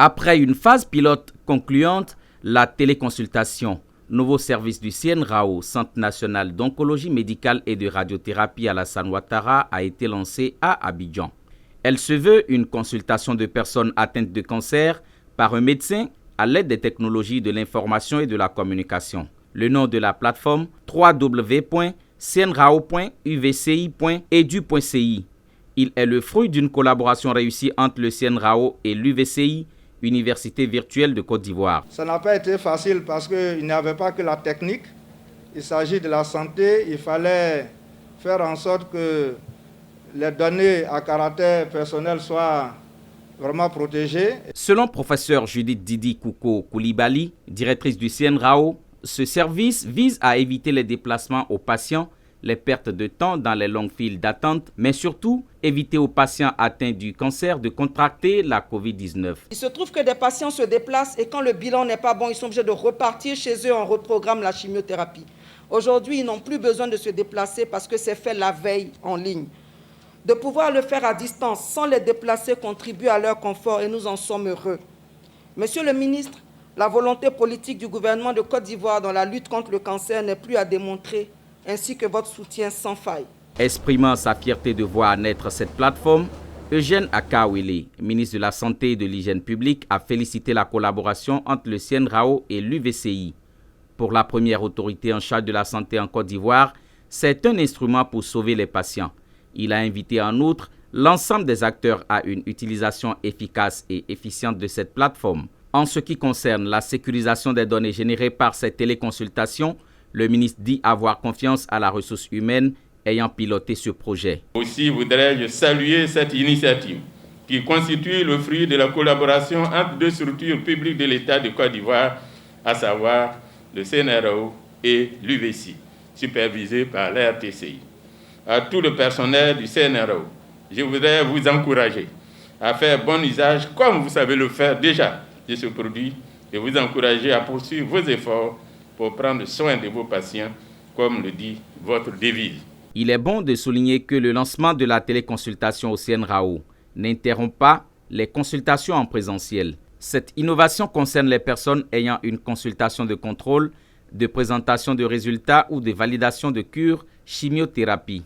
Après une phase pilote concluante, la téléconsultation, nouveau service du CNRAO, Centre national d'oncologie médicale et de radiothérapie Alassane Ouattara, a été lancée à Abidjan. Elle se veut une consultation de personnes atteintes de cancer par un médecin à l'aide des technologies de l'information et de la communication. Le nom de la plateforme www.cnrao.uvci.edu.ci. Il est le fruit d'une collaboration réussie entre le CNRAO et l'UVCI, Université virtuelle de Côte d'Ivoire. Ça n'a pas été facile parce qu'il n'y avait pas que la technique. Il s'agit de la santé. Il fallait faire en sorte que les données à caractère personnel soient vraiment protégées. Selon professeur Judith Didi Kouko Koulibaly, directrice du CNRAO, ce service vise à éviter les déplacements aux patients, les pertes de temps dans les longues files d'attente, mais surtout éviter aux patients atteints du cancer de contracter la COVID-19. Il se trouve que des patients se déplacent et quand le bilan n'est pas bon, ils sont obligés de repartir chez eux, on reprogramme la chimiothérapie. Aujourd'hui, ils n'ont plus besoin de se déplacer parce que c'est fait la veille en ligne. De pouvoir le faire à distance sans les déplacer contribue à leur confort et nous en sommes heureux. Monsieur le ministre, la volonté politique du gouvernement de Côte d'Ivoire dans la lutte contre le cancer n'est plus à démontrer, ainsi que votre soutien sans faille. Exprimant sa fierté de voir naître cette plateforme, Eugène Akawele, ministre de la Santé et de l'Hygiène publique, a félicité la collaboration entre le CNRAO et l'UVCI. Pour la première autorité en charge de la santé en Côte d'Ivoire, c'est un instrument pour sauver les patients. Il a invité en outre l'ensemble des acteurs à une utilisation efficace et efficiente de cette plateforme. En ce qui concerne la sécurisation des données générées par cette téléconsultation, le ministre dit avoir confiance à la ressource humaine ayant piloté ce projet. Aussi voudrais-je saluer cette initiative qui constitue le fruit de la collaboration entre deux structures publiques de l'État de Côte d'Ivoire, à savoir le CNRAO et l'UVCI, supervisé par l'RTCI. À tout le personnel du CNRAO, je voudrais vous encourager à faire bon usage, comme vous savez le faire déjà, de ce produit, et vous encourager à poursuivre vos efforts pour prendre soin de vos patients, comme le dit votre devise. Il est bon de souligner que le lancement de la téléconsultation au CNRAO n'interrompt pas les consultations en présentiel. Cette innovation concerne les personnes ayant une consultation de contrôle, de présentation de résultats ou de validation de cure chimiothérapie.